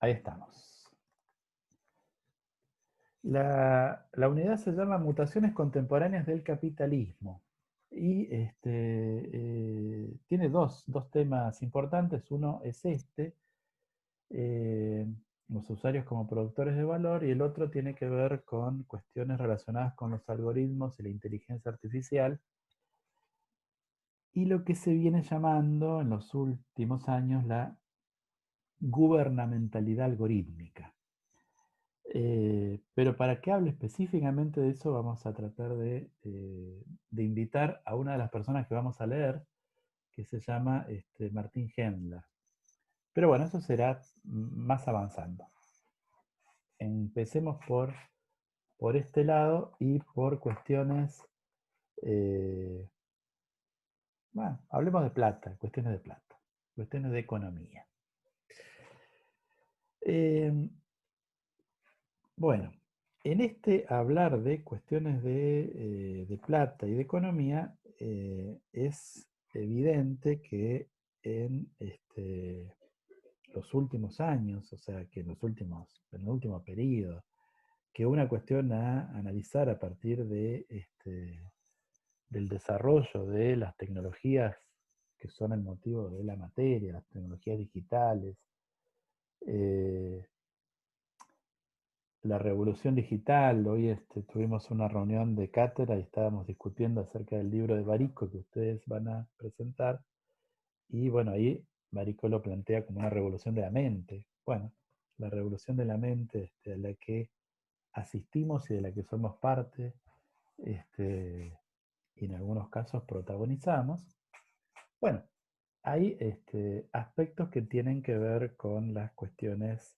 Ahí estamos. La unidad se llama Mutaciones Contemporáneas del Capitalismo. Y tiene dos temas importantes. Uno es eh, los usuarios como productores de valor, y el otro tiene que ver con cuestiones relacionadas con los algoritmos y la inteligencia artificial, y lo que se viene llamando en los últimos años la gubernamentalidad algorítmica. Pero para que hable específicamente de eso, vamos a tratar de invitar a una de las personas que vamos a leer, que se llama Martín Hendler. Pero bueno, eso será más avanzando. Empecemos por este lado y por cuestiones, bueno, hablemos de plata, cuestiones de economía. Bueno, en hablar de cuestiones de plata y de economía, es evidente que en los últimos años, o sea, que en el último periodo, que una cuestión a analizar a partir del desarrollo de las tecnologías que son el motivo de la materia, las tecnologías digitales, eh, la revolución digital. Hoy tuvimos una reunión de cátedra y estábamos discutiendo acerca del libro de Barico que ustedes van a presentar. Y bueno, ahí Barico lo plantea como una revolución de la mente. Bueno, la revolución de la mente a la que asistimos y de la que somos parte, y en algunos casos protagonizamos. Bueno, hay aspectos que tienen que ver con las cuestiones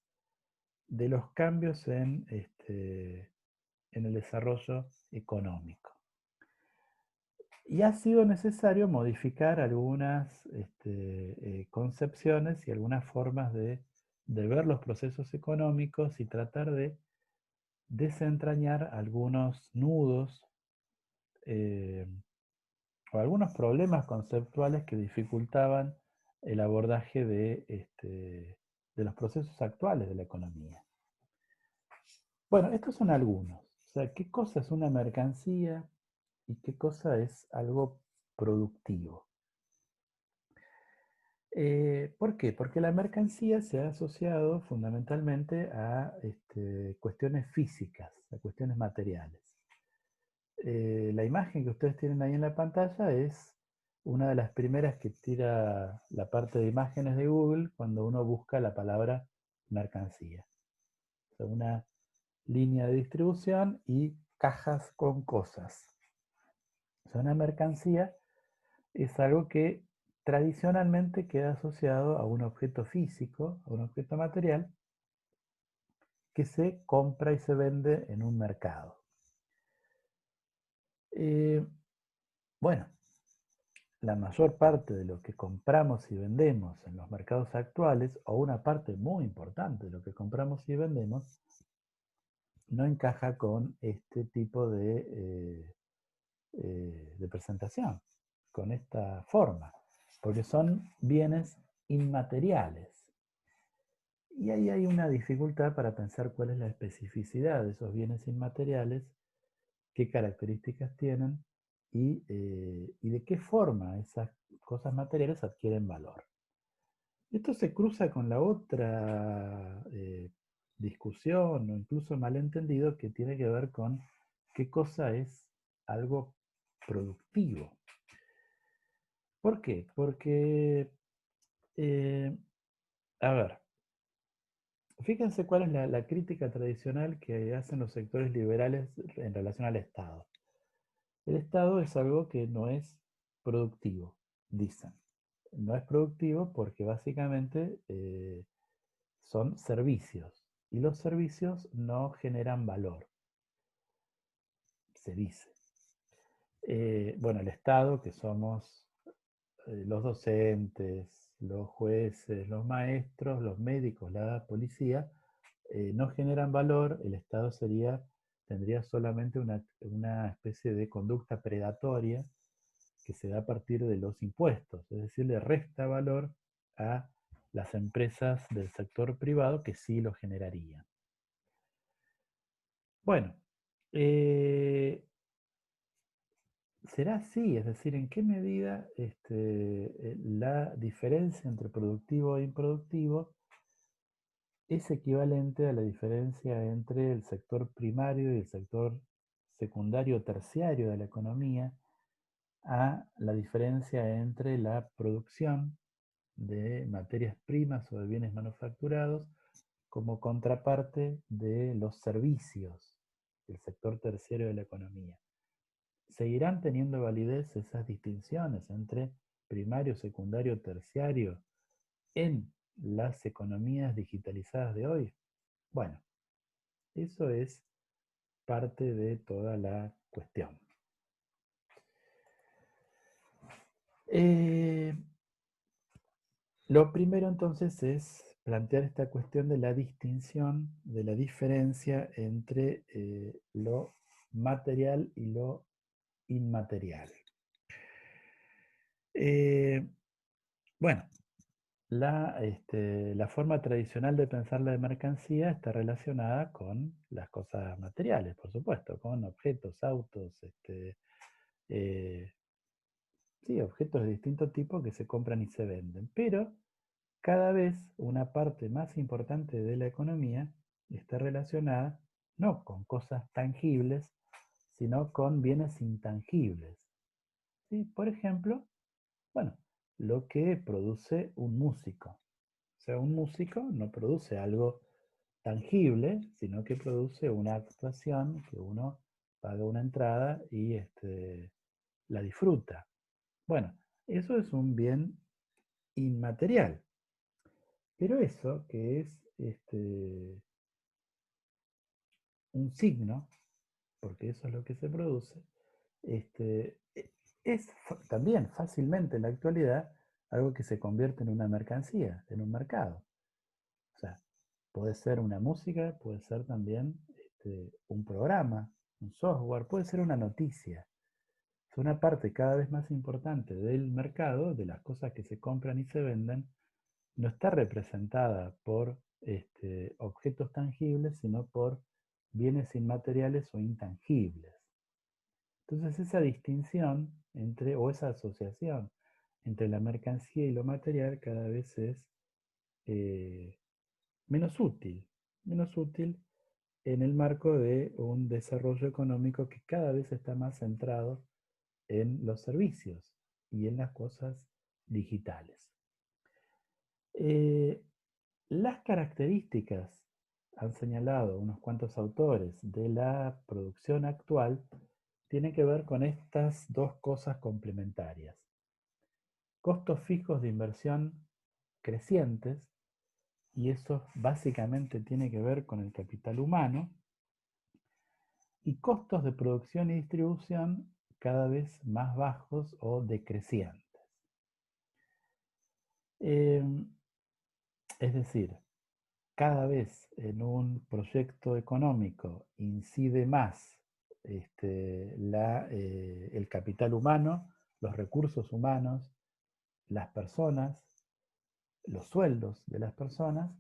de los cambios en el desarrollo económico. Y ha sido necesario modificar algunas concepciones y algunas formas de ver los procesos económicos y tratar de desentrañar algunos nudos, eh, o algunos problemas conceptuales que dificultaban el abordaje de los procesos actuales de la economía. Bueno, estos son algunos. O sea, ¿qué cosa es una mercancía y qué cosa es algo productivo? ¿Por qué? Porque la mercancía se ha asociado fundamentalmente a cuestiones físicas, a cuestiones materiales. La imagen que ustedes tienen ahí en la pantalla es una de las primeras que tira la parte de imágenes de Google cuando uno busca la palabra mercancía. O sea, una línea de distribución y cajas con cosas. O sea, una mercancía es algo que tradicionalmente queda asociado a un objeto físico, a un objeto material, que se compra y se vende en un mercado. Bueno, la mayor parte de lo que compramos y vendemos en los mercados actuales, o una parte muy importante de lo que compramos y vendemos, no encaja con este tipo de presentación, con esta forma, porque son bienes inmateriales. Y ahí hay una dificultad para pensar cuál es la especificidad de esos bienes inmateriales, qué características tienen y de qué forma esas cosas materiales adquieren valor. Esto se cruza con la otra discusión o incluso malentendido que tiene que ver con qué cosa es algo productivo. ¿Por qué? Porque, eh, a ver, fíjense cuál es la crítica tradicional que hacen los sectores liberales en relación al Estado. El Estado es algo que no es productivo, dicen. No es productivo porque básicamente son servicios y los servicios no generan valor, se dice. Bueno, el Estado, que somos los docentes, los jueces, los maestros, los médicos, la policía, no generan valor. El Estado tendría solamente una especie de conducta predatoria que se da a partir de los impuestos, es decir, le resta valor a las empresas del sector privado que sí lo generarían. Bueno, eh, ¿será así? Es decir, ¿en qué medida la diferencia entre productivo e improductivo es equivalente a la diferencia entre el sector primario y el sector secundario o terciario de la economía, a la diferencia entre la producción de materias primas o de bienes manufacturados como contraparte de los servicios del sector terciario de la economía? ¿Seguirán teniendo validez esas distinciones entre primario, secundario, terciario en las economías digitalizadas de hoy? Bueno, eso es parte de toda la cuestión. Eh, lo primero entonces es plantear esta cuestión de la distinción, de la diferencia entre lo material y lo inmaterial. Bueno, la forma tradicional de pensar la mercancía está relacionada con las cosas materiales, por supuesto, con objetos, autos, eh, sí, objetos de distinto tipo que se compran y se venden. Pero cada vez una parte más importante de la economía está relacionada no con cosas tangibles, sino con bienes intangibles. ¿Sí? Por ejemplo, bueno, lo que produce un músico. O sea, un músico no produce algo tangible, sino que produce una actuación que uno paga una entrada y la disfruta. Bueno, eso es un bien inmaterial. Pero eso, que es un signo, porque eso es lo que se produce, es también fácilmente en la actualidad algo que se convierte en una mercancía, en un mercado. O sea, puede ser una música, puede ser también un programa, un software, puede ser una noticia. Es una parte cada vez más importante del mercado, de las cosas que se compran y se venden, no está representada por objetos tangibles, sino por bienes inmateriales o intangibles. Entonces esa distinción entre, o esa asociación entre la mercancía y lo material cada vez es eh, menos útil en el marco de un desarrollo económico que cada vez está más centrado en los servicios y en las cosas digitales. Eh, las características, han señalado unos cuantos autores, de la producción actual tienen que ver con estas dos cosas complementarias. Costos fijos de inversión crecientes, y eso básicamente tiene que ver con el capital humano, y costos de producción y distribución cada vez más bajos o decrecientes. Eh, es decir, cada vez en un proyecto económico incide más el capital humano, los recursos humanos, las personas, los sueldos de las personas,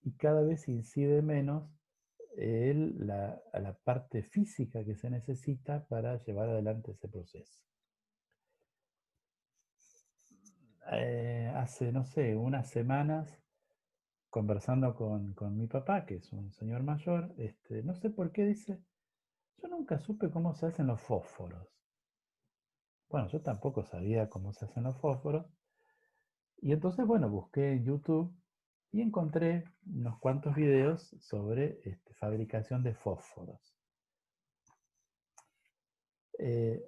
y cada vez incide menos la parte física que se necesita para llevar adelante ese proceso. Hace, no sé, unas semanas, conversando con mi papá, que es un señor mayor, no sé por qué dice, yo nunca supe cómo se hacen los fósforos. Bueno, yo tampoco sabía cómo se hacen los fósforos. Y entonces, bueno, busqué en YouTube y encontré unos cuantos videos sobre fabricación de fósforos. Eh,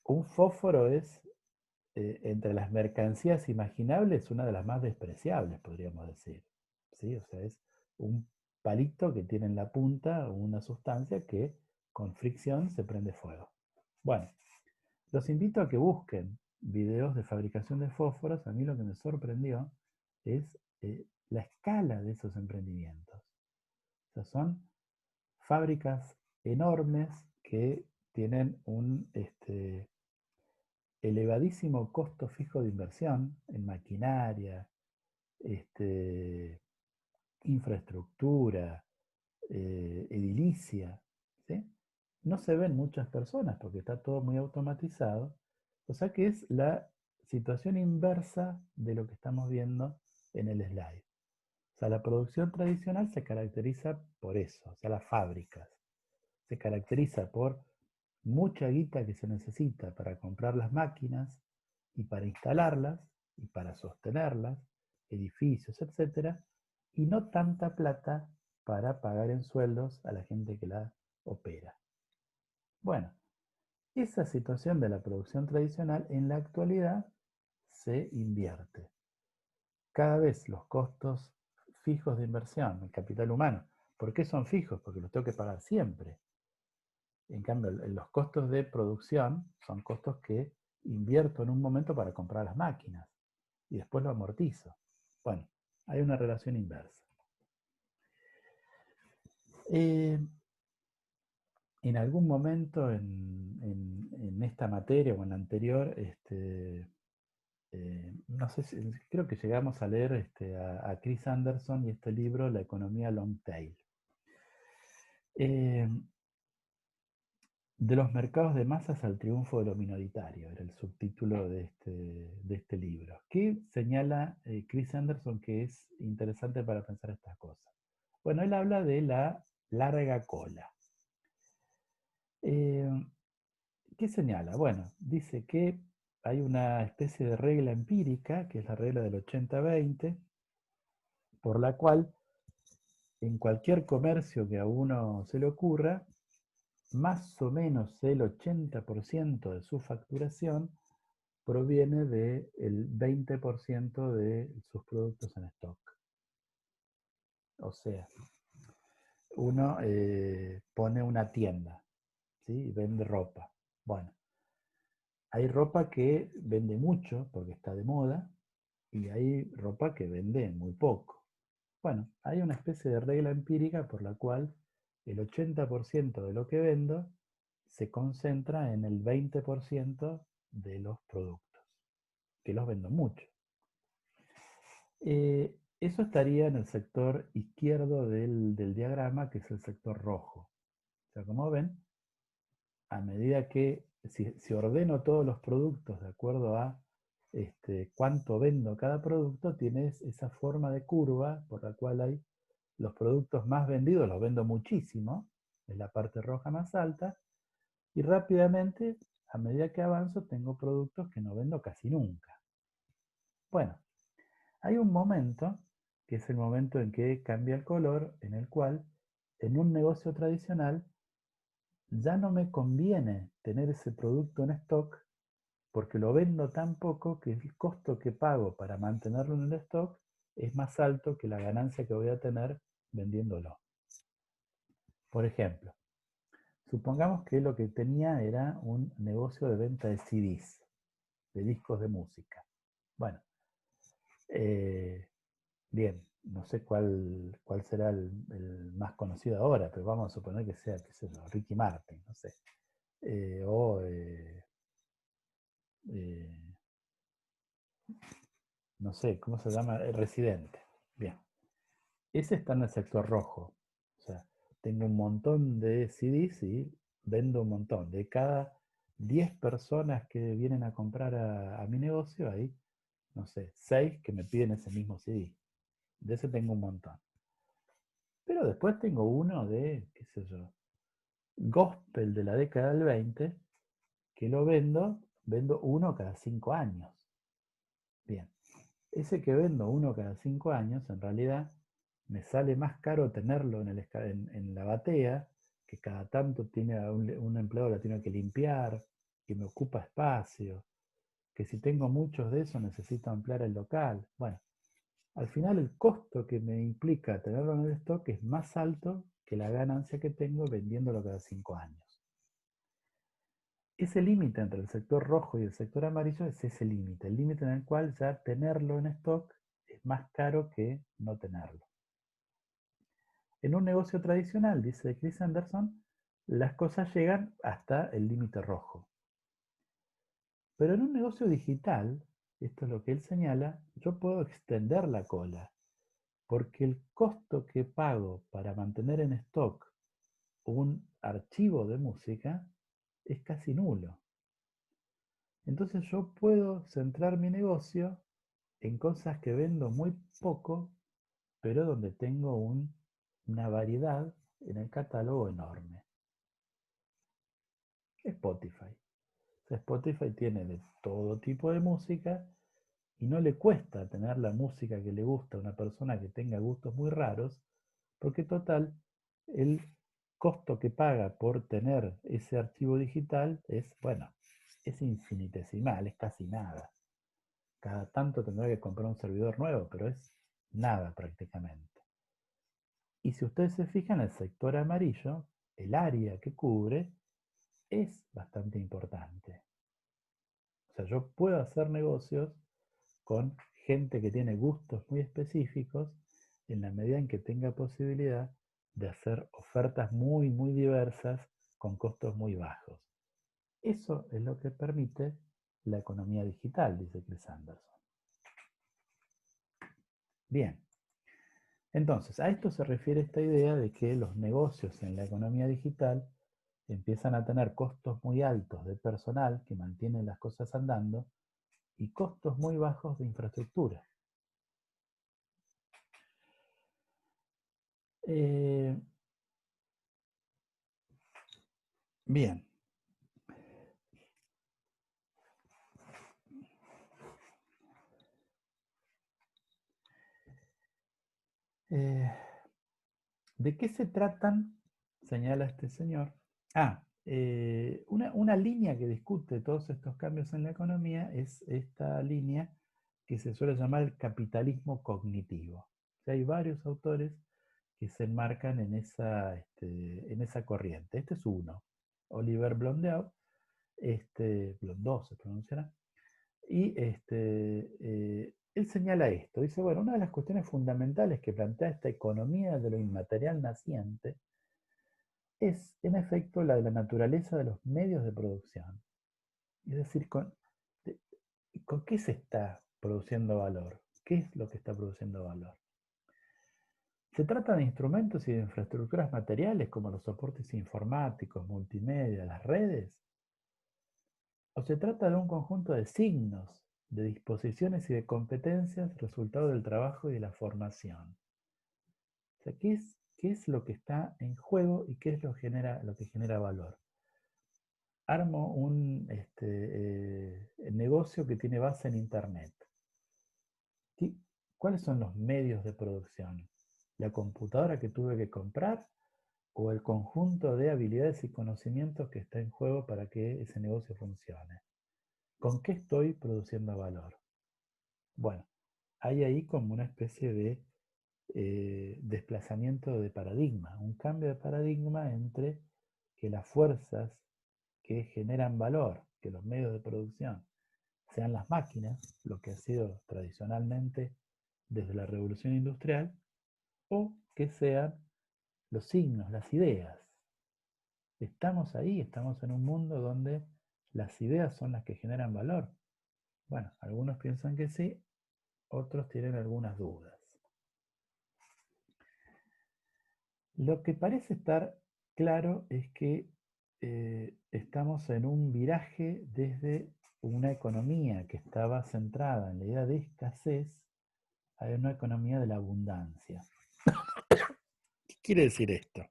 un fósforo es, entre las mercancías imaginables, una de las más despreciables, podríamos decir. ¿Sí? O sea, es un palito que tiene en la punta una sustancia que con fricción se prende fuego. Bueno, los invito a que busquen videos de fabricación de fósforos. A mí lo que me sorprendió es la escala de esos emprendimientos. O sea, son fábricas enormes que tienen un elevadísimo costo fijo de inversión en maquinaria, infraestructura, edilicia, ¿sí? No se ven muchas personas porque está todo muy automatizado, o sea que es la situación inversa de lo que estamos viendo en el slide. O sea, la producción tradicional se caracteriza por eso, o sea, las fábricas. Se caracteriza por mucha guita que se necesita para comprar las máquinas y para instalarlas y para sostenerlas, edificios, etcétera, y no tanta plata para pagar en sueldos a la gente que la opera. Bueno, esa situación de la producción tradicional en la actualidad se invierte. Cada vez los costos fijos de inversión, el capital humano, ¿por qué son fijos? Porque los tengo que pagar siempre. En cambio, los costos de producción son costos que invierto en un momento para comprar las máquinas y después lo amortizo. Bueno, hay una relación inversa. En algún momento en esta materia o en la anterior, no sé si, creo que llegamos a leer a Chris Anderson y este libro, La economía long tail. De los mercados de masas al triunfo de lo minoritario, era el subtítulo de este libro. ¿Qué señala Chris Anderson que es interesante para pensar estas cosas? Bueno, él habla de la larga cola. ¿Qué señala? Bueno, dice que hay una especie de regla empírica, que es la regla del 80-20, por la cual en cualquier comercio que a uno se le ocurra, más o menos el 80% de su facturación proviene del 20% de sus productos en stock. O sea, uno pone una tienda, ¿sí? Y vende ropa. Bueno, hay ropa que vende mucho porque está de moda y hay ropa que vende muy poco. Bueno, hay una especie de regla empírica por la cual el 80% de lo que vendo se concentra en el 20% de los productos, que los vendo mucho. Eso estaría en el sector izquierdo del diagrama, que es el sector rojo. O sea, como ven, a medida que, si ordeno todos los productos de acuerdo a cuánto vendo cada producto, tienes esa forma de curva por la cual hay los productos más vendidos, los vendo muchísimo, es la parte roja más alta, y rápidamente, a medida que avanzo, tengo productos que no vendo casi nunca. Bueno, hay un momento, que es el momento en que cambia el color, en el cual en un negocio tradicional ya no me conviene tener ese producto en stock porque lo vendo tan poco que el costo que pago para mantenerlo en el stock es más alto que la ganancia que voy a tener vendiéndolo. Por ejemplo, supongamos que lo que tenía era un negocio de venta de CDs, de discos de música. Bueno, bien, no sé cuál será el más conocido ahora, pero vamos a suponer que sea, qué sé yo, Ricky Martin, no sé. No sé, ¿cómo se llama? Residente. Bien. Ese está en el sector rojo. O sea, tengo un montón de CDs y vendo un montón. De cada 10 personas que vienen a comprar a mi negocio, hay, no sé, 6 que me piden ese mismo CD. De ese tengo un montón. Pero después tengo uno de, qué sé yo, gospel de la década del 20, que lo vendo uno cada 5 años. Bien, ese que vendo uno cada 5 años, en realidad me sale más caro tenerlo en la batea, que cada tanto tiene un empleado la tiene que limpiar, que me ocupa espacio, que si tengo muchos de esos necesito ampliar el local. Bueno, al final el costo que me implica tenerlo en el stock es más alto que la ganancia que tengo vendiéndolo cada 5 años. Ese límite entre el sector rojo y el sector amarillo es ese límite, el límite en el cual ya tenerlo en stock es más caro que no tenerlo. En un negocio tradicional, dice Chris Anderson, las cosas llegan hasta el límite rojo. Pero en un negocio digital, esto es lo que él señala, yo puedo extender la cola, porque el costo que pago para mantener en stock un archivo de música es casi nulo. Entonces yo puedo centrar mi negocio en cosas que vendo muy poco, pero donde tengo una variedad en el catálogo enorme. Spotify. O sea, Spotify tiene de todo tipo de música y no le cuesta tener la música que le gusta a una persona que tenga gustos muy raros, porque total, el costo que paga por tener ese archivo digital es, bueno, es infinitesimal, es casi nada. Cada tanto tendrá que comprar un servidor nuevo, pero es nada prácticamente. Y si ustedes se fijan, el sector amarillo, el área que cubre, es bastante importante. O sea, yo puedo hacer negocios con gente que tiene gustos muy específicos en la medida en que tenga posibilidad de hacer ofertas muy, muy diversas con costos muy bajos. Eso es lo que permite la economía digital, dice Chris Anderson. Bien, entonces a esto se refiere esta idea de que los negocios en la economía digital empiezan a tener costos muy altos de personal que mantienen las cosas andando y costos muy bajos de infraestructura. Eh, bien. Eh, ¿De qué se tratan? Señala este señor. Una línea que discute todos estos cambios en la economía es esta línea que se suele llamar el capitalismo cognitivo. O sea, hay varios autores que se enmarcan en esa corriente. Este es uno, Oliver Blondeau, Blondeau se pronunciará, y él señala esto, dice, bueno, una de las cuestiones fundamentales que plantea esta economía de lo inmaterial naciente es, en efecto, la de la naturaleza de los medios de producción. Es decir, ¿con qué se está produciendo valor? ¿Qué es lo que está produciendo valor? ¿Se trata de instrumentos y de infraestructuras materiales como los soportes informáticos, multimedia, las redes? ¿O se trata de un conjunto de signos, de disposiciones y de competencias resultado del trabajo y de la formación? O sea, qué es lo que está en juego y qué es lo que genera valor? Armo un negocio que tiene base en Internet. ¿Cuáles son los medios de producción? ¿La computadora que tuve que comprar o el conjunto de habilidades y conocimientos que está en juego para que ese negocio funcione? ¿Con qué estoy produciendo valor? Bueno, hay ahí como una especie de desplazamiento de paradigma, un cambio de paradigma entre que las fuerzas que generan valor, que los medios de producción sean las máquinas, lo que ha sido tradicionalmente desde la revolución industrial, o que sean los signos, las ideas. Estamos ahí, estamos en un mundo donde las ideas son las que generan valor. Bueno, algunos piensan que sí, otros tienen algunas dudas. Lo que parece estar claro es que estamos en un viraje desde una economía que estaba centrada en la idea de escasez a una economía de la abundancia. ¿Qué quiere decir esto?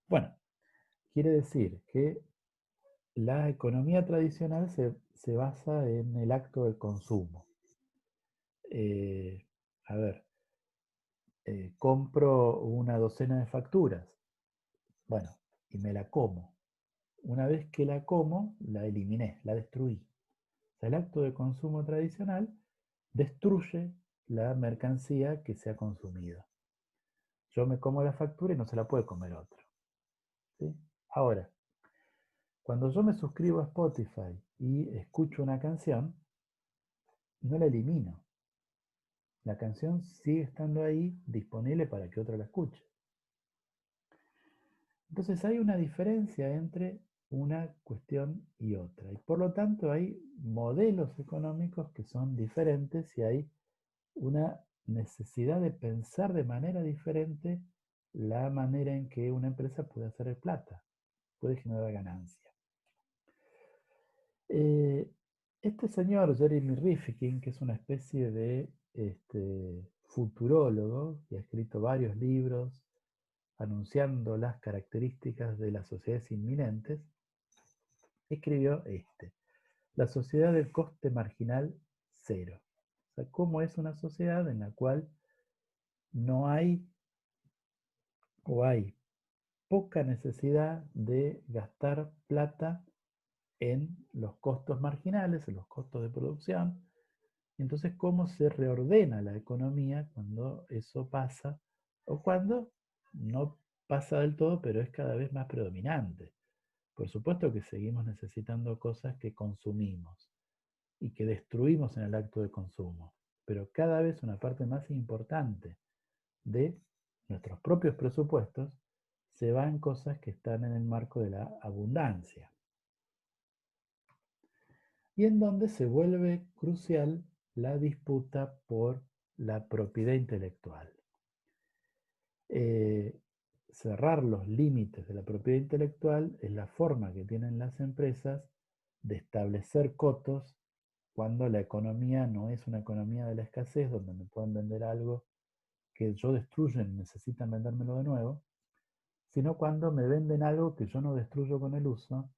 Bueno, quiere decir que la economía tradicional se basa en el acto del consumo. Eh, a ver, compro una docena de facturas, bueno, y me la como. Una vez que la como, la eliminé, la destruí. O sea, el acto de consumo tradicional destruye la mercancía que se ha consumido. Yo me como la factura y no se la puede comer otro. ¿Sí? Ahora, cuando yo me suscribo a Spotify y escucho una canción, no la elimino. La canción sigue estando ahí disponible para que otro la escuche. Entonces hay una diferencia entre una cuestión y otra. Y por lo tanto hay modelos económicos que son diferentes y hay una necesidad de pensar de manera diferente la manera en que una empresa puede hacer plata, puede generar ganancia. Este señor, Jeremy Rifkin, que es una especie de futurólogo, que ha escrito varios libros anunciando las características de las sociedades inminentes, escribió La sociedad del coste marginal cero. O sea, cómo es una sociedad en la cual no hay o hay poca necesidad de gastar plata en los costos marginales, en los costos de producción. Entonces, ¿cómo se reordena la economía cuando eso pasa o cuando no pasa del todo, pero es cada vez más predominante? Por supuesto que seguimos necesitando cosas que consumimos y que destruimos en el acto de consumo, pero cada vez una parte más importante de nuestros propios presupuestos se va en cosas que están en el marco de la abundancia y en donde se vuelve crucial la disputa por la propiedad intelectual. Cerrar los límites de la propiedad intelectual es la forma que tienen las empresas de establecer cotos cuando la economía no es una economía de la escasez, donde me pueden vender algo que yo destruyo y necesitan vendérmelo de nuevo, sino cuando me venden algo que yo no destruyo con el uso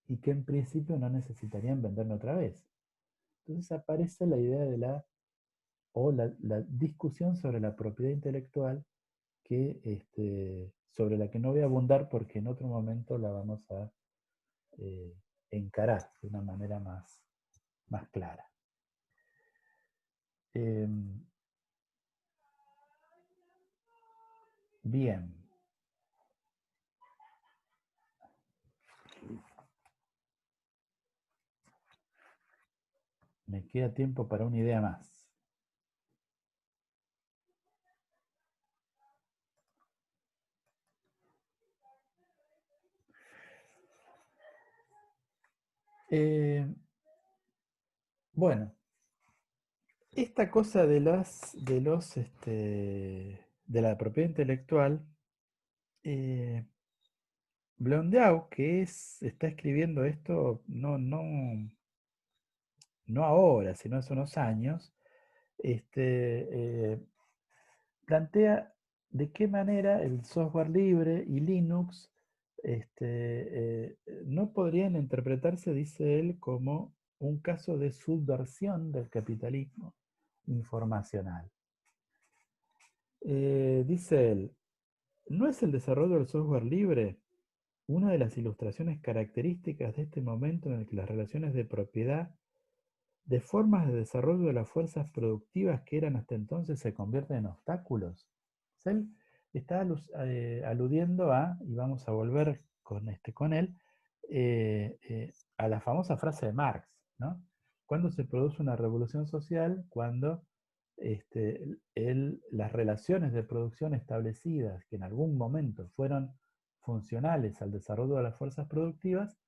y que en principio no necesitarían venderme otra vez. Entonces aparece la idea de la discusión sobre la propiedad intelectual sobre la que no voy a abundar porque en otro momento la vamos a eh, encarar de una manera más clara. Bien. Me queda tiempo para una idea más. Bueno, esta cosa de la propiedad intelectual, Blondeau, que está escribiendo esto no ahora, sino hace unos años, plantea de qué manera el software libre y Linux no podrían interpretarse, dice él, como un caso de subversión del capitalismo informacional. Dice él, ¿no es el desarrollo del software libre una de las ilustraciones características de este momento en el que las relaciones de propiedad, de formas de desarrollo de las fuerzas productivas que eran hasta entonces, se convierten en obstáculos? Él está aludiendo y vamos a volver con él, a la famosa frase de Marx, ¿no? ¿Cuándo se produce una revolución social? Cuando las relaciones de producción establecidas, que en algún momento fueron funcionales al desarrollo de las fuerzas productivas,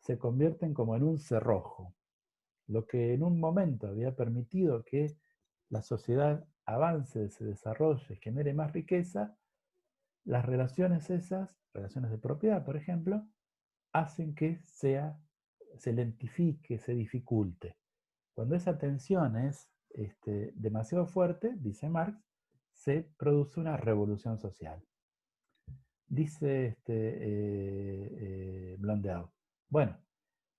se convierten como en un cerrojo. Lo que en un momento había permitido que la sociedad avance, se desarrolle, genere más riqueza, las relaciones esas, relaciones de propiedad, por ejemplo, hacen que se lentifique, se dificulte. Cuando esa tensión es demasiado fuerte, dice Marx, se produce una revolución social. Dice Blondeau. Bueno,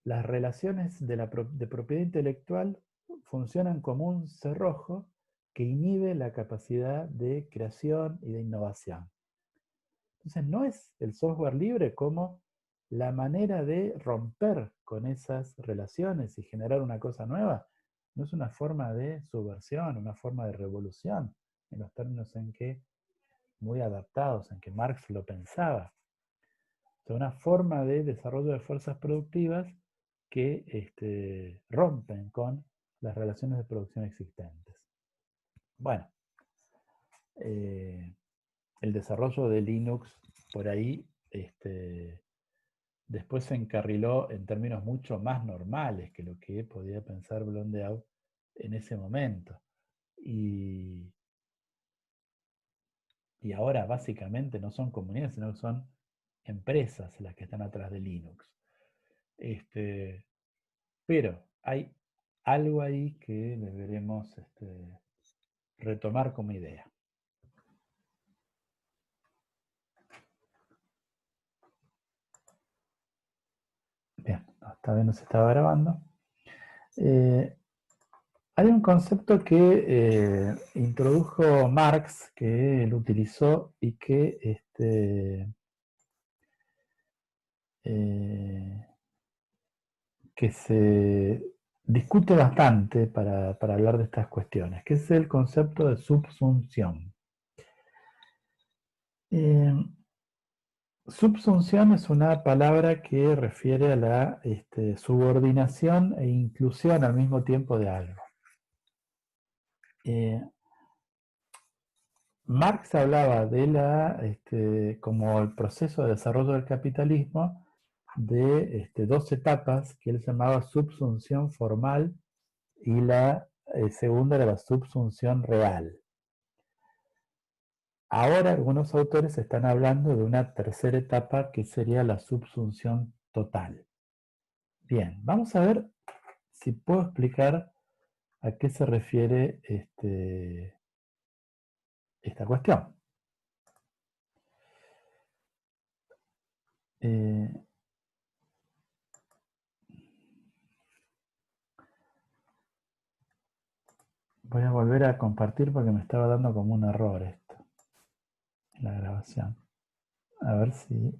las relaciones de propiedad intelectual funcionan como un cerrojo que inhibe la capacidad de creación y de innovación. Entonces, no es el software libre como la manera de romper con esas relaciones y generar una cosa nueva. No es una forma de subversión, una forma de revolución, en los términos en que, muy adaptados, en que Marx lo pensaba. O sea, una forma de desarrollo de fuerzas productivas que rompen con las relaciones de producción existentes. Bueno, el desarrollo de Linux por ahí después se encarriló en términos mucho más normales que lo que podía pensar Blondeau en ese momento. Y ahora básicamente no son comunidades, sino que son empresas las que están atrás de Linux. Pero hay algo ahí que deberemos retomar como idea. Bien, esta vez no se estaba grabando. Hay un concepto que introdujo Marx, que él utilizó y que que se discute bastante para hablar de estas cuestiones, que es el concepto de subsunción. Subsunción es una palabra que refiere a la subordinación e inclusión al mismo tiempo de algo. Marx hablaba de como el proceso de desarrollo del capitalismo de dos etapas que él llamaba subsunción formal y la segunda era la subsunción real. Ahora algunos autores están hablando de una tercera etapa que sería la subsunción total. Bien, vamos a ver si puedo explicar a qué se refiere esta cuestión. Voy a volver a compartir porque me estaba dando como un error esto en la grabación. A ver si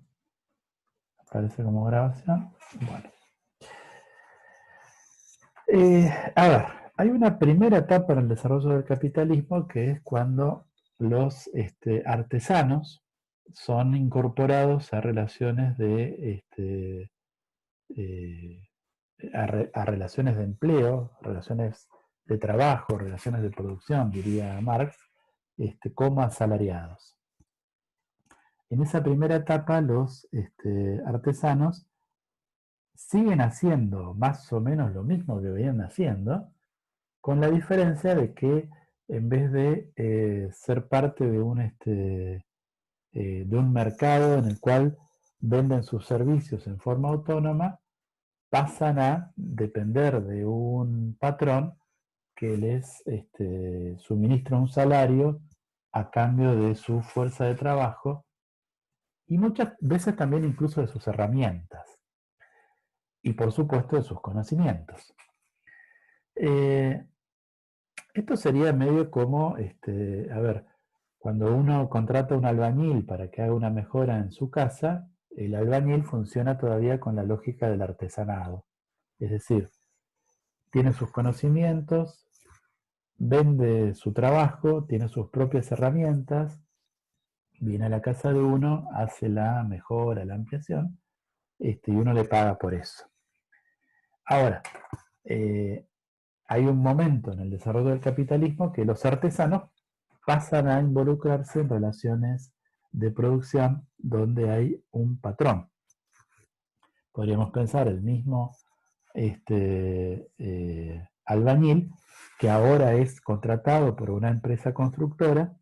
aparece como grabación. Bueno. A ver, hay una primera etapa en el desarrollo del capitalismo que es cuando los artesanos son incorporados a relaciones a relaciones de empleo, relaciones de trabajo, relaciones de producción, diría Marx, como asalariados. En esa primera etapa los artesanos siguen haciendo más o menos lo mismo que venían haciendo, con la diferencia de que en vez de ser parte de un mercado en el cual venden sus servicios en forma autónoma, pasan a depender de un patrón que les suministra un salario a cambio de su fuerza de trabajo y muchas veces también incluso de sus herramientas y por supuesto de sus conocimientos. Esto sería medio como, a ver, cuando uno contrata a un albañil para que haga una mejora en su casa, el albañil funciona todavía con la lógica del artesanado. Es decir, tiene sus conocimientos, vende su trabajo, tiene sus propias herramientas, viene a la casa de uno, hace la mejora, la ampliación, y uno le paga por eso. Ahora, hay un momento en el desarrollo del capitalismo que los artesanos pasan a involucrarse en relaciones de producción donde hay un patrón. Podríamos pensar el mismo albañil que ahora es contratado por una empresa constructora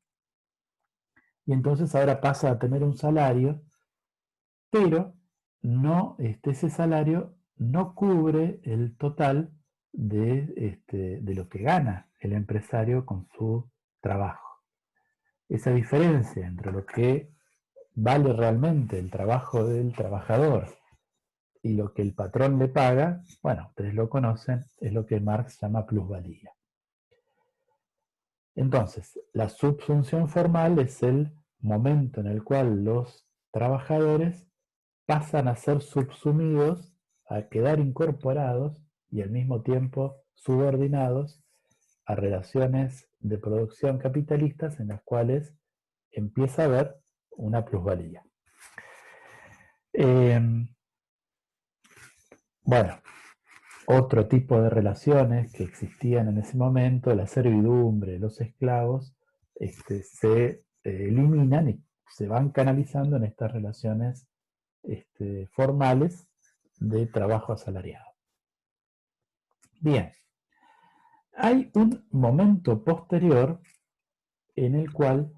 y entonces ahora pasa a tener un salario, pero no, ese salario no cubre el total de lo que gana el empresario con su trabajo. Esa diferencia entre lo que vale realmente el trabajo del trabajador y lo que el patrón le paga, bueno, ustedes lo conocen, es lo que Marx llama plusvalía. Entonces, la subsunción formal es el momento en el cual los trabajadores pasan a ser subsumidos, a quedar incorporados y al mismo tiempo subordinados a relaciones de producción capitalistas en las cuales empieza a haber una plusvalía. Bueno, otro tipo de relaciones que existían en ese momento, la servidumbre, los esclavos, se eliminan y se van canalizando en estas relaciones formales de trabajo asalariado. Bien, hay un momento posterior en el cual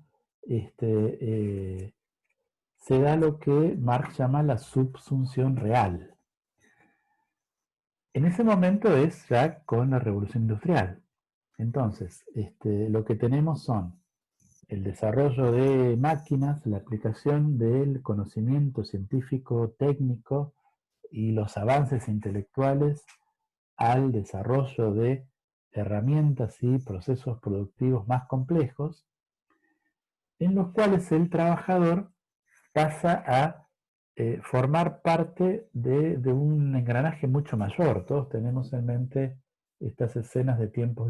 se da lo que Marx llama la subsunción real. En ese momento es ya con la revolución industrial. Entonces, lo que tenemos son el desarrollo de máquinas, la aplicación del conocimiento científico técnico y los avances intelectuales al desarrollo de herramientas y procesos productivos más complejos, en los cuales el trabajador pasa a formar parte de un engranaje mucho mayor. Todos tenemos en mente estas escenas de tiempos,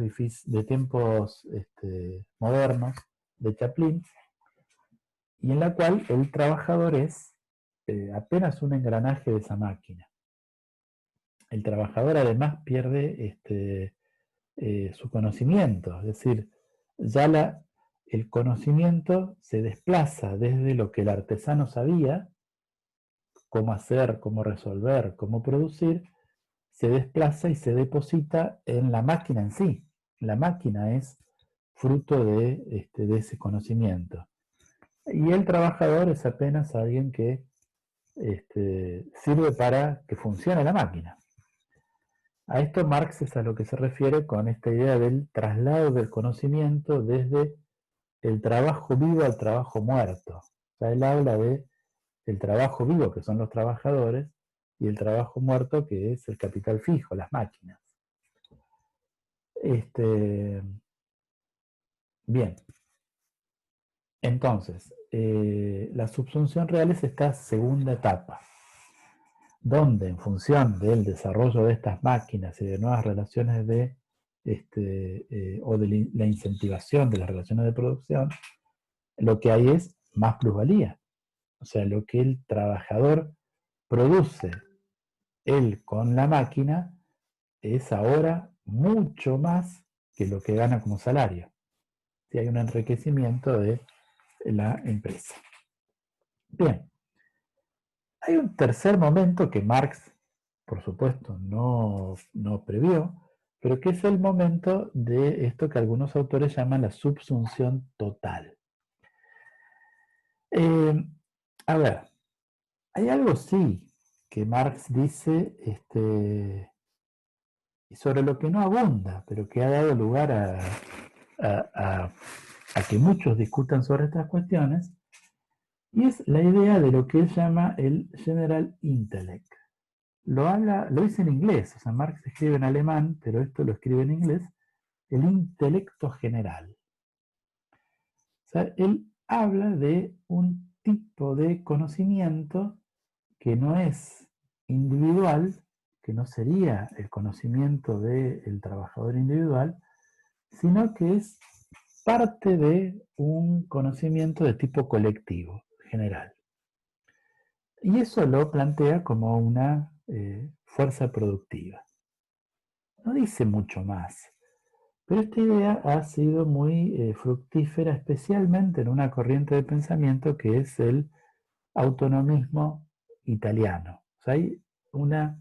modernos de Chaplin, y en la cual el trabajador es apenas un engranaje de esa máquina. El trabajador además pierde su conocimiento, es decir, ya el conocimiento se desplaza desde lo que el artesano sabía, cómo hacer, cómo resolver, cómo producir, se desplaza y se deposita en la máquina en sí. La máquina es fruto de ese conocimiento. Y el trabajador es apenas alguien que sirve para que funcione la máquina. A esto Marx es a lo que se refiere con esta idea del traslado del conocimiento desde el trabajo vivo al trabajo muerto. O sea, él habla de el trabajo vivo, que son los trabajadores, y el trabajo muerto, que es el capital fijo, las máquinas. Bien, entonces, la subsunción real es esta segunda etapa, donde en función del desarrollo de estas máquinas y de nuevas relaciones o de la incentivación de las relaciones de producción, lo que hay es más plusvalía. O sea, lo que el trabajador produce él con la máquina es ahora mucho más que lo que gana como salario. Si hay un enriquecimiento de la empresa. Bien, hay un tercer momento que Marx, por supuesto, no previó, pero que es el momento de esto que algunos autores llaman la subsunción total. A ver, hay algo sí que Marx dice y sobre lo que no abunda, pero que ha dado lugar a que muchos discutan sobre estas cuestiones, y es la idea de lo que él llama el general intellect. Lo dice en inglés, o sea, Marx escribe en alemán, pero esto lo escribe en inglés, el intelecto general. O sea, él habla de un tipo de conocimiento que no es individual, que no sería el conocimiento del trabajador individual, sino que es parte de un conocimiento de tipo colectivo, general. Y eso lo plantea como una fuerza productiva. No dice mucho más, pero esta idea ha sido muy fructífera, especialmente en una corriente de pensamiento que es el autonomismo italiano. O sea, hay una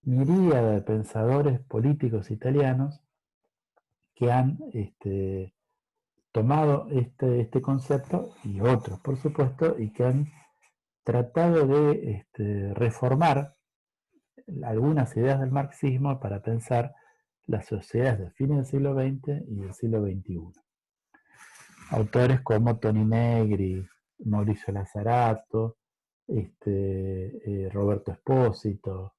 miríada de pensadores políticos italianos que han tomado este concepto y otros, por supuesto, y que han tratado de reformar algunas ideas del marxismo para pensar las sociedades de fines del siglo XX y del siglo XXI. Autores como Toni Negri, Mauricio Lazzarato, Roberto Espósito,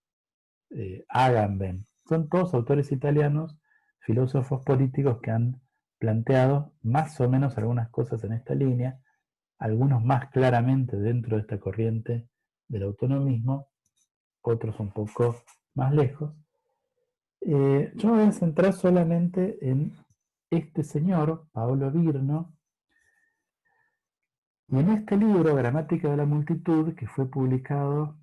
Agamben, son todos autores italianos, filósofos políticos que han planteado más o menos algunas cosas en esta línea, algunos más claramente dentro de esta corriente del autonomismo, otros un poco más lejos. Yo me voy a centrar solamente en este señor, Paolo Virno, y en este libro, Gramática de la Multitud, que fue publicado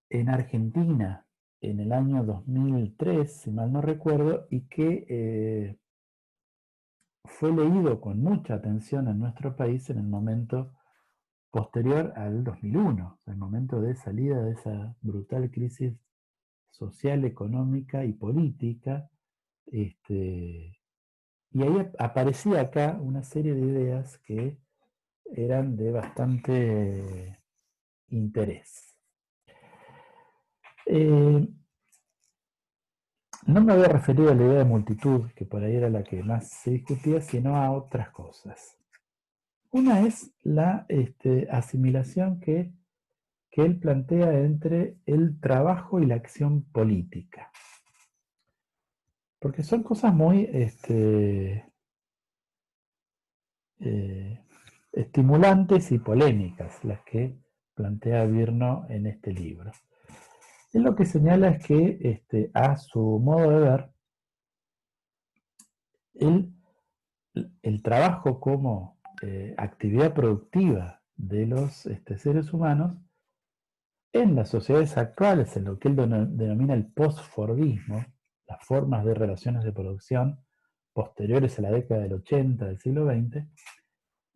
en Argentina en el año 2003, si mal no recuerdo, y que fue leído con mucha atención en nuestro país en el momento posterior al 2001, el momento de salida de esa brutal crisis social, económica y política. Y ahí aparecía acá una serie de ideas que eran de bastante interés. No me había referido a la idea de multitud, que por ahí era la que más se discutía, sino a otras cosas. Una es la asimilación que él plantea entre el trabajo y la acción política. Porque son cosas muy estimulantes y polémicas las que plantea Virno en este libro. Él lo que señala es que a su modo de ver, el trabajo como actividad productiva de los seres humanos en las sociedades actuales, en lo que él denomina el postfordismo, las formas de relaciones de producción posteriores a la década del 80 del siglo XX,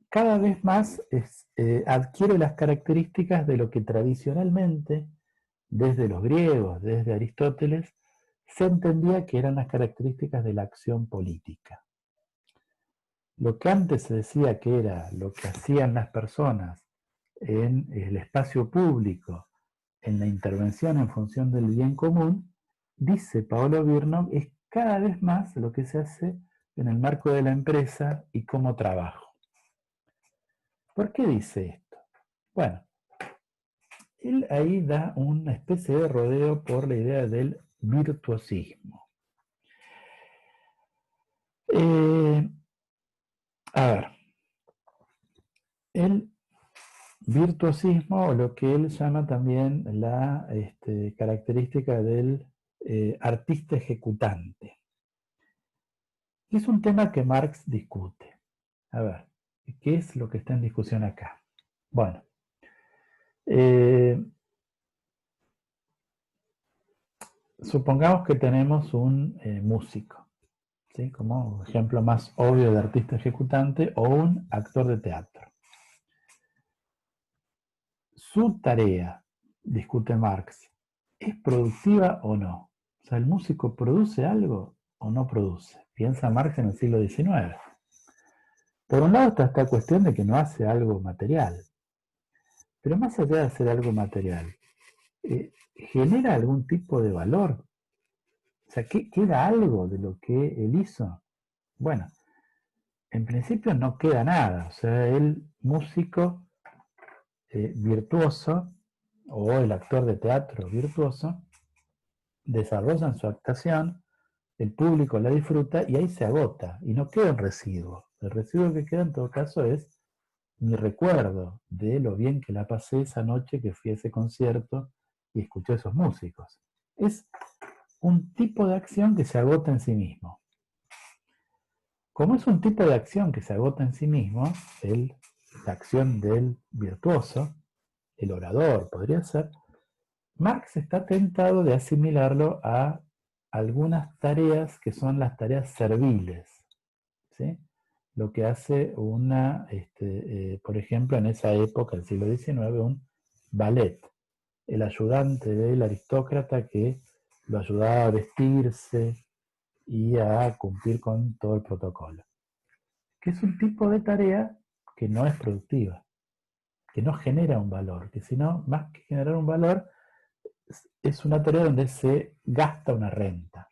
cada vez más adquiere las características de lo que tradicionalmente, desde los griegos, desde Aristóteles, se entendía que eran las características de la acción política. Lo que antes se decía que era lo que hacían las personas en el espacio público, en la intervención en función del bien común, dice Paolo Virno, es cada vez más lo que se hace en el marco de la empresa y como trabajo. ¿Por qué dice esto? Bueno, él ahí da una especie de rodeo por la idea del virtuosismo. A ver, el virtuosismo, o lo que él llama también la característica del artista ejecutante. Es un tema que Marx discute. A ver, ¿qué es lo que está en discusión acá? Bueno, supongamos que tenemos un músico, ¿sí? Como ejemplo más obvio de artista ejecutante, o un actor de teatro. Su tarea, discute Marx, ¿es productiva o no? O sea, ¿el músico produce algo o no produce? Piensa Marx en el siglo XIX. Por un lado está esta cuestión de que no hace algo material, pero más allá de hacer algo material, ¿genera algún tipo de valor? O sea, ¿queda algo de lo que él hizo? Bueno, en principio no queda nada. O sea, el músico virtuoso o el actor de teatro virtuoso desarrollan su actuación, el público la disfruta y ahí se agota y no queda un residuo. El residuo que queda en todo caso es mi recuerdo de lo bien que la pasé esa noche que fui a ese concierto y escuché a esos músicos. Es un tipo de acción que se agota en sí mismo. Como es un tipo de acción que se agota en sí mismo, la acción del virtuoso, el orador podría ser, Marx está tentado de asimilarlo a algunas tareas que son las tareas serviles, ¿sí? Lo que hace por ejemplo, en esa época, el siglo XIX, un valet, el ayudante del aristócrata que lo ayudaba a vestirse y a cumplir con todo el protocolo. Que es un tipo de tarea que no es productiva, que no genera un valor, que sino, más que generar un valor, es una tarea donde se gasta una renta.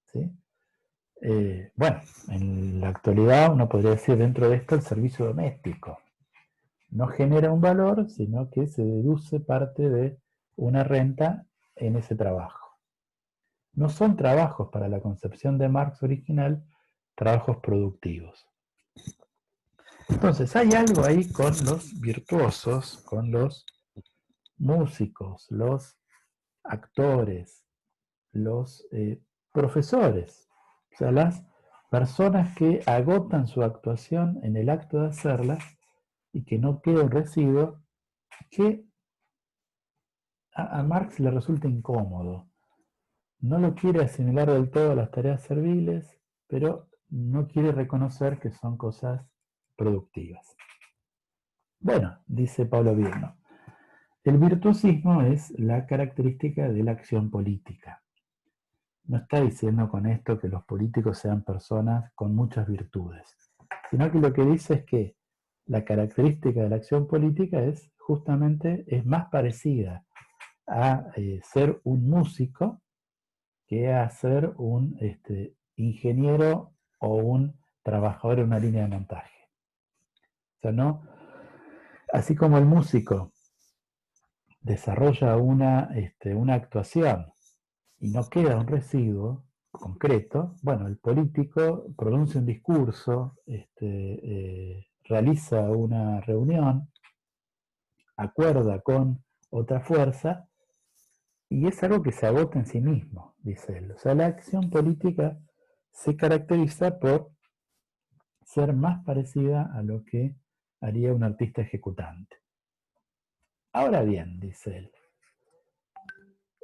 ¿Sí? Bueno, en la actualidad uno podría decir dentro de esto el servicio doméstico. No genera un valor, sino que se deduce parte de una renta en ese trabajo. No son trabajos para la concepción de Marx original, trabajos productivos. Entonces hay algo ahí con los virtuosos, con los músicos, los actores, los profesores, o sea, las personas que agotan su actuación en el acto de hacerla y que no queda un residuo, que a Marx le resulta incómodo. No lo quiere asimilar del todo a las tareas serviles, pero no quiere reconocer que son cosas productivas. Bueno, dice Pablo Virno, el virtuosismo es la característica de la acción política. No está diciendo con esto que los políticos sean personas con muchas virtudes, sino que lo que dice es que la característica de la acción política es justamente, es más parecida a ser un músico que a ser un ingeniero o un trabajador en una línea de montaje. O sea, no, así como el músico desarrolla una actuación y no queda un residuo concreto, bueno, el político pronuncia un discurso, realiza una reunión, acuerda con otra fuerza y es algo que se agota en sí mismo, dice él. O sea, la acción política se caracteriza por ser más parecida a lo que haría un artista ejecutante. Ahora bien, dice él,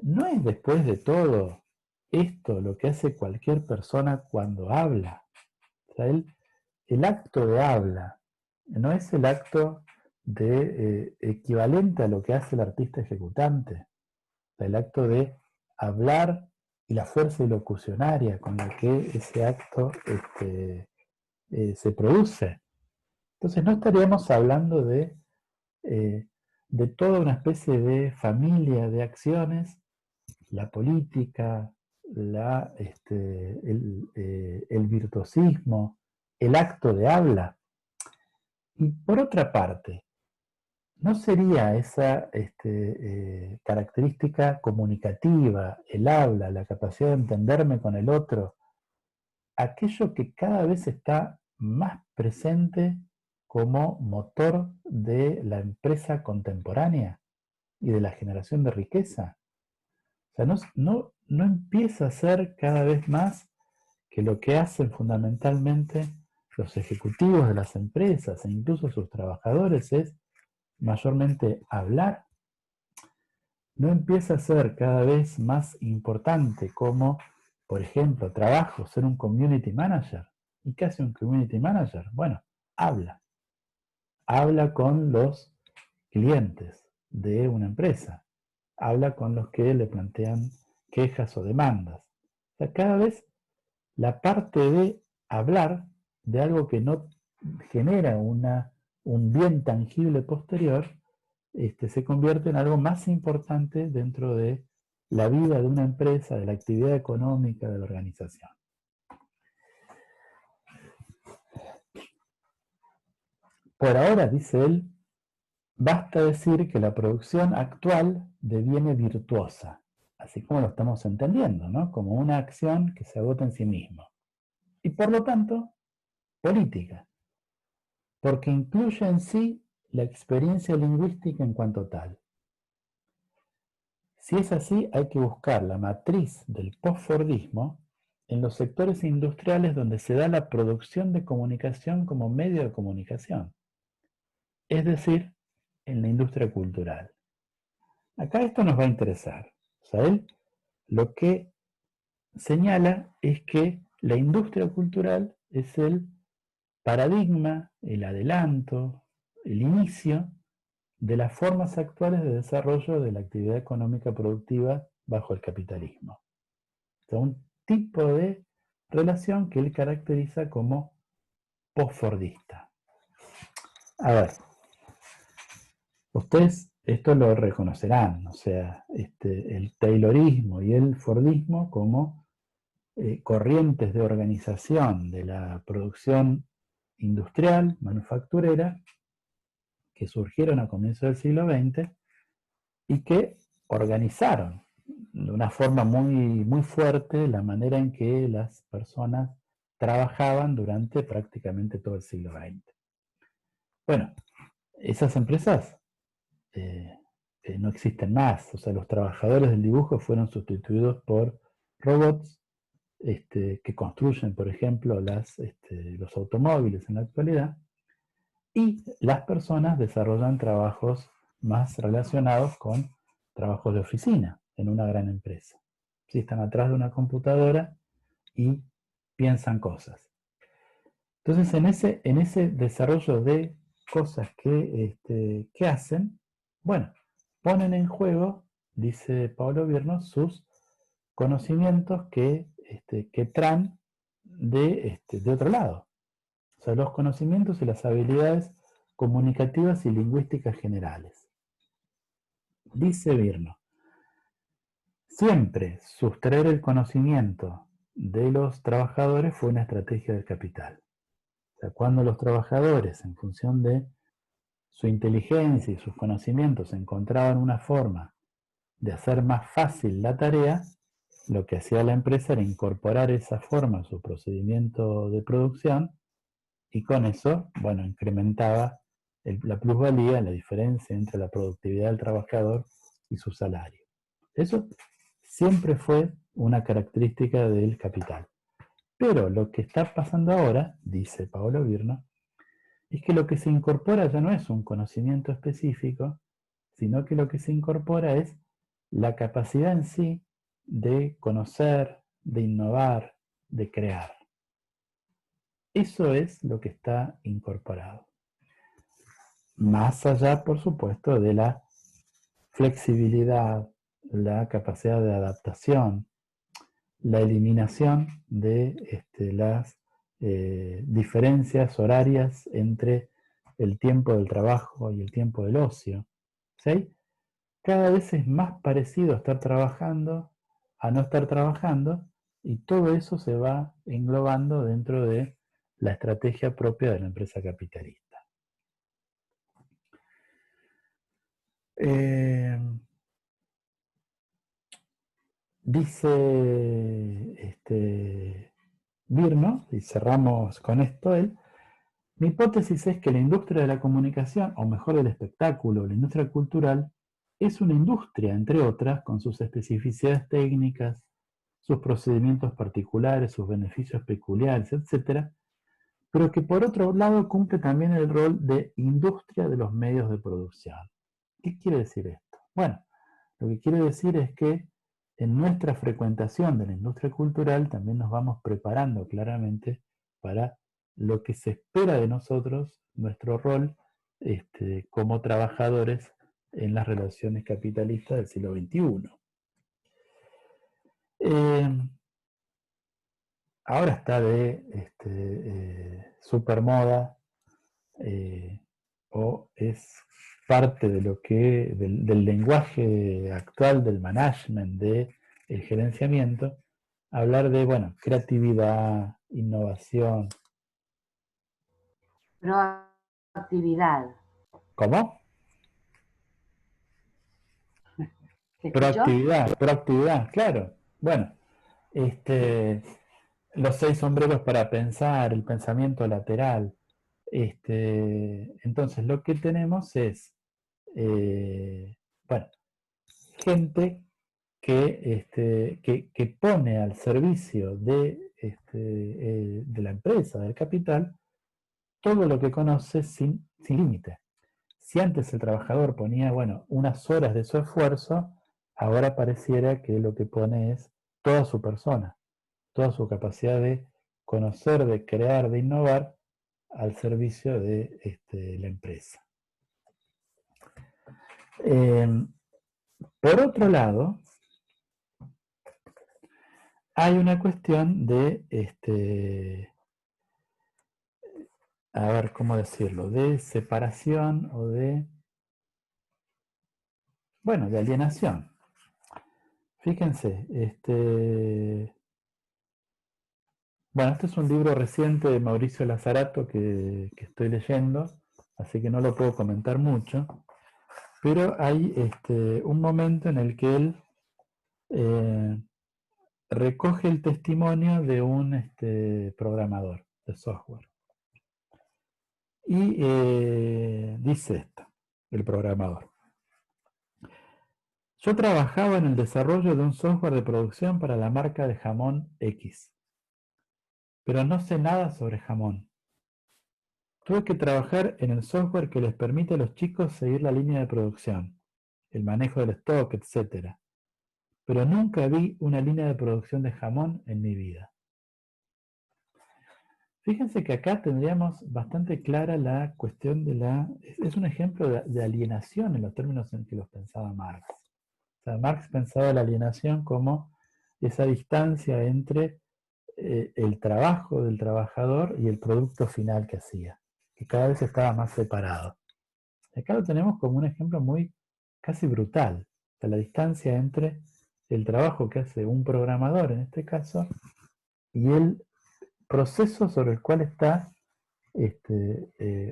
¿no es después de todo esto lo que hace cualquier persona cuando habla? O sea, el acto de habla no es el acto equivalente a lo que hace el artista ejecutante. O sea, el acto de hablar y la fuerza locucionaria con la que ese acto se produce. Entonces no estaríamos hablando eh, de toda una especie de familia de acciones, la política, el virtuosismo, el acto de habla. Y por otra parte, ¿no sería esa característica comunicativa, el habla, la capacidad de entenderme con el otro, aquello que cada vez está más presente como motor de la empresa contemporánea y de la generación de riqueza? O sea, no empieza a ser cada vez más que lo que hacen fundamentalmente los ejecutivos de las empresas e incluso sus trabajadores es mayormente hablar. No empieza a ser cada vez más importante como, por ejemplo, trabajo, ser un community manager. ¿Y qué hace un community manager? Bueno, habla. Habla con los clientes de una empresa. Habla con los que le plantean quejas o demandas. O sea, cada vez la parte de hablar de algo que no genera un bien tangible posterior, se convierte en algo más importante dentro de la vida de una empresa, de la actividad económica de la organización. Por ahora, dice él, basta decir que la producción actual deviene virtuosa, así como lo estamos entendiendo, ¿no? Como una acción que se agota en sí misma. Y por lo tanto, política, porque incluye en sí la experiencia lingüística en cuanto tal. Si es así, hay que buscar la matriz del postfordismo en los sectores industriales donde se da la producción de comunicación como medio de comunicación, es decir, en la industria cultural. Acá esto nos va a interesar. O sea, él lo que señala es que la industria cultural es el paradigma, el adelanto, el inicio de las formas actuales de desarrollo de la actividad económica productiva bajo el capitalismo. O sea, un tipo de relación que él caracteriza como postfordista. A ver, ustedes esto lo reconocerán, o sea, el taylorismo y el fordismo como corrientes de organización de la producción industrial, manufacturera, que surgieron a comienzos del siglo XX y que organizaron de una forma muy fuerte la manera en que las personas trabajaban durante prácticamente todo el siglo XX. Bueno, esas empresas eh, no existen más, o sea, los trabajadores del dibujo fueron sustituidos por robots que construyen, por ejemplo, los automóviles en la actualidad, y las personas desarrollan trabajos más relacionados con trabajos de oficina en una gran empresa. Si están atrás de una computadora y piensan cosas. Entonces, en ese desarrollo de cosas que hacen, bueno, ponen en juego, dice Pablo Virno, sus conocimientos que traen de otro lado. O sea, los conocimientos y las habilidades comunicativas y lingüísticas generales. Dice Virno, siempre sustraer el conocimiento de los trabajadores fue una estrategia del capital. O sea, cuando los trabajadores, en función de su inteligencia y sus conocimientos, encontraban una forma de hacer más fácil la tarea, lo que hacía la empresa era incorporar esa forma a su procedimiento de producción y con eso, bueno, incrementaba la plusvalía, la diferencia entre la productividad del trabajador y su salario. Eso siempre fue una característica del capital. Pero lo que está pasando ahora, dice Paolo Virno, es que lo que se incorpora ya no es un conocimiento específico, sino que lo que se incorpora es la capacidad en sí de conocer, de innovar, de crear. Eso es lo que está incorporado. Más allá, por supuesto, de la flexibilidad, la capacidad de adaptación, la eliminación de las diferencias horarias entre el tiempo del trabajo y el tiempo del ocio. ¿Sí? Cada vez es más parecido a estar trabajando a no estar trabajando y todo eso se va englobando dentro de la estrategia propia de la empresa capitalista. Dice Virno, y cerramos con esto él, mi hipótesis es que la industria de la comunicación, o mejor el espectáculo, la industria cultural, es una industria, entre otras, con sus especificidades técnicas, sus procedimientos particulares, sus beneficios peculiares, etc., pero que por otro lado cumple también el rol de industria de los medios de producción. ¿Qué quiere decir esto? Bueno, lo que quiere decir es que en nuestra frecuentación de la industria cultural también nos vamos preparando claramente para lo que se espera de nosotros, nuestro rol como trabajadores en las relaciones capitalistas del siglo XXI. Ahora está de supermoda o es parte de lo que del lenguaje actual del management, del gerenciamiento, hablar de, bueno, creatividad, innovación. Proactividad. ¿Cómo? ¿Te escuchó? Proactividad, claro. Bueno, los 6 sombreros para pensar, el pensamiento lateral. Entonces, lo que tenemos es, bueno, gente que pone al servicio de la empresa, del capital, todo lo que conoce sin límite. Si antes el trabajador ponía, bueno, unas horas de su esfuerzo, ahora pareciera que lo que pone es toda su persona, toda su capacidad de conocer, de crear, de innovar al servicio de la empresa. Por otro lado, hay una cuestión a ver, ¿cómo decirlo? De separación o bueno, de alienación. Fíjense, bueno, este es un libro reciente de Mauricio Lazarato que estoy leyendo, así que no lo puedo comentar mucho, pero hay un momento en el que él recoge el testimonio de un programador de software. Y dice esto, el programador. Yo trabajaba en el desarrollo de un software de producción para la marca de jamón X, pero no sé nada sobre jamón. Tuve que trabajar en el software que les permite a los chicos seguir la línea de producción, el manejo del stock, etc. Pero nunca vi una línea de producción de jamón en mi vida. Fíjense que acá tendríamos bastante clara la cuestión de es un ejemplo de alienación en los términos en que los pensaba Marx. O sea, Marx pensaba la alienación como esa distancia entre el trabajo del trabajador y el producto final que hacía, que cada vez estaba más separado. Acá lo tenemos como un ejemplo muy casi brutal. O sea, la distancia entre el trabajo que hace un programador, en este caso, y el proceso sobre el cual está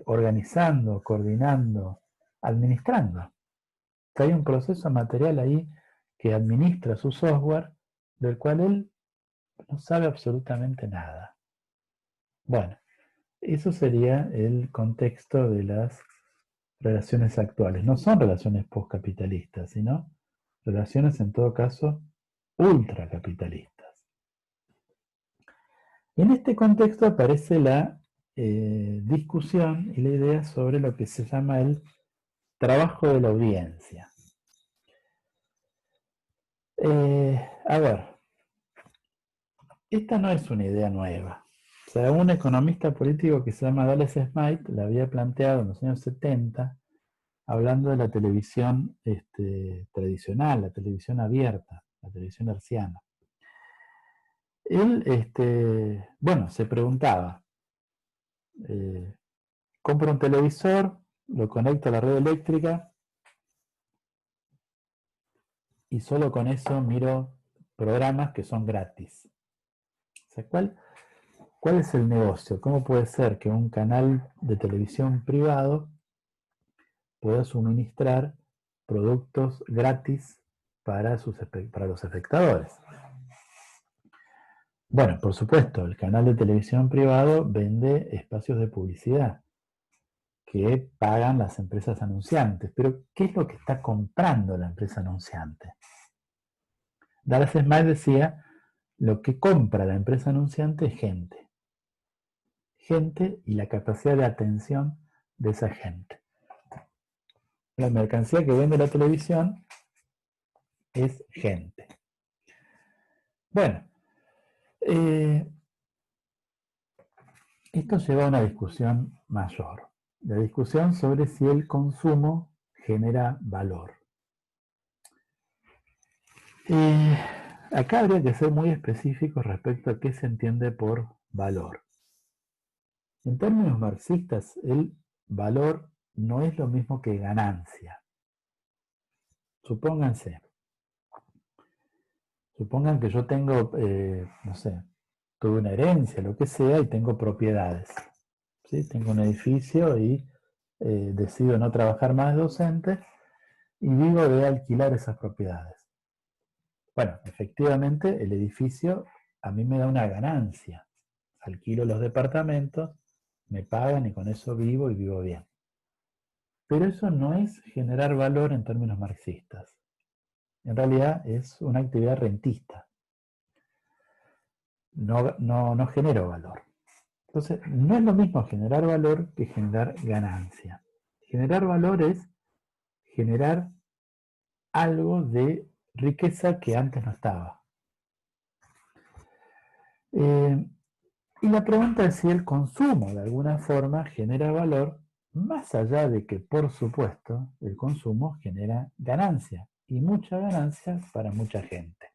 organizando, coordinando, administrando. O sea, hay un proceso material ahí que administra su software, del cual él no sabe absolutamente nada. Bueno, eso sería el contexto de las relaciones actuales. No son relaciones postcapitalistas, sino relaciones en todo caso ultracapitalistas. En este contexto aparece la discusión y la idea sobre lo que se llama el trabajo de la audiencia. A ver, esta no es una idea nueva. O sea, un economista político que se llama Dallas Smythe la había planteado en los años 70, hablando de la televisión tradicional, la televisión abierta, la televisión hertziana. Él, bueno, se preguntaba, compro un televisor, lo conecto a la red eléctrica y solo con eso miro programas que son gratis. O sea, ¿cuál es el negocio? ¿Cómo puede ser que un canal de televisión privado pueda suministrar productos gratis para los espectadores? Bueno, por supuesto, el canal de televisión privado vende espacios de publicidad que pagan las empresas anunciantes. Pero, ¿qué es lo que está comprando la empresa anunciante? Dallas Smythe decía, lo que compra la empresa anunciante es gente. Gente y la capacidad de atención de esa gente. La mercancía que vende la televisión es gente. Bueno, esto lleva a una discusión mayor. La discusión sobre si el consumo genera valor. Acá habría que ser muy específicos respecto a qué se entiende por valor. En términos marxistas, el valor no es lo mismo que ganancia. Supongan que yo tengo, no sé, tuve una herencia, lo que sea, y tengo propiedades. ¿Sí? Tengo un edificio y decido no trabajar más de docente y vivo de alquilar esas propiedades. Bueno, efectivamente el edificio a mí me da una ganancia. Alquilo los departamentos, me pagan y con eso vivo y vivo bien. Pero eso no es generar valor en términos marxistas. En realidad es una actividad rentista. No genero valor. Entonces, no es lo mismo generar valor que generar ganancia. Generar valor es generar algo de riqueza que antes no estaba. Y la pregunta es si el consumo de alguna forma genera valor, más allá de que, por supuesto, el consumo genera ganancia, y mucha ganancia para mucha gente.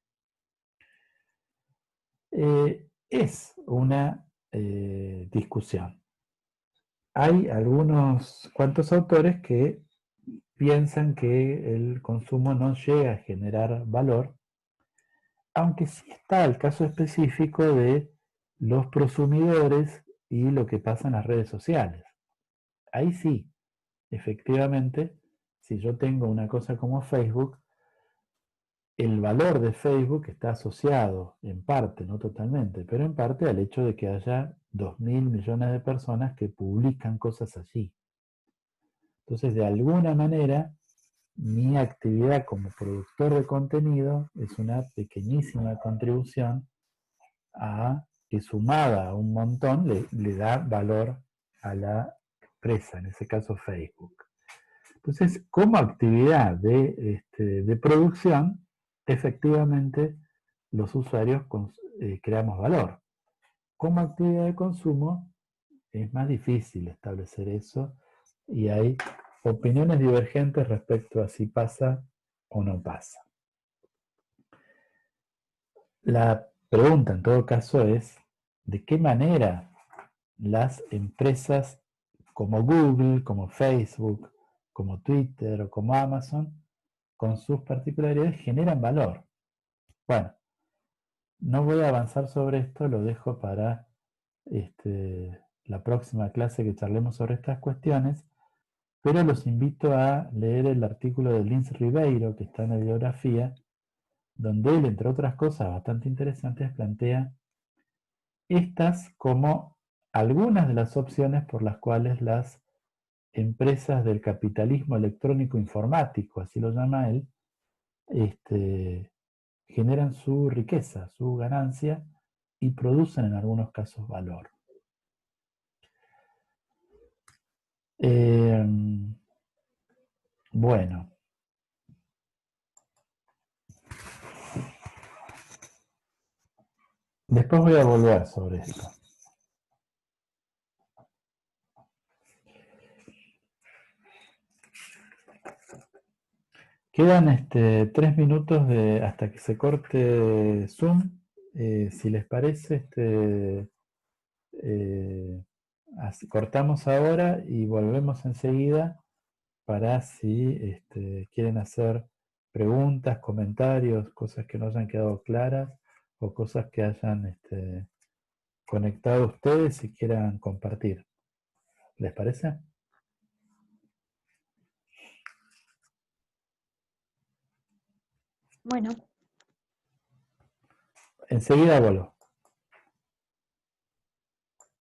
Es una discusión. Hay algunos cuantos autores que piensan que el consumo no llega a generar valor, aunque sí está el caso específico de los prosumidores y lo que pasa en las redes sociales. Ahí sí, efectivamente, si yo tengo una cosa como Facebook, el valor de Facebook está asociado en parte, no totalmente, pero en parte al hecho de que haya 2.000 millones de personas que publican cosas allí. Entonces, de alguna manera, mi actividad como productor de contenido es una pequeñísima contribución que sumada a un montón le da valor a la empresa, en ese caso Facebook. Entonces, como actividad de producción, efectivamente los usuarios creamos valor. Como actividad de consumo, es más difícil establecer eso y hay opiniones divergentes respecto a si pasa o no pasa. La pregunta en todo caso es, ¿de qué manera las empresas como Google, como Facebook, como Twitter o como Amazon, con sus particularidades, generan valor? Bueno, no voy a avanzar sobre esto, lo dejo para la próxima clase que charlemos sobre estas cuestiones, pero los invito a leer el artículo de Lins Ribeiro, que está en la bibliografía, donde él, entre otras cosas bastante interesantes, plantea estas como algunas de las opciones por las cuales las empresas del capitalismo electrónico informático, así lo llama él, generan su riqueza, su ganancia y producen en algunos casos valor. Bueno, después voy a volver sobre esto. Quedan 3 minutos hasta que se corte Zoom. Si les parece, cortamos ahora y volvemos enseguida para si quieren hacer preguntas, comentarios, cosas que no hayan quedado claras o cosas que hayan conectado ustedes y quieran compartir. ¿Les parece? Bueno. Enseguida vuelvo.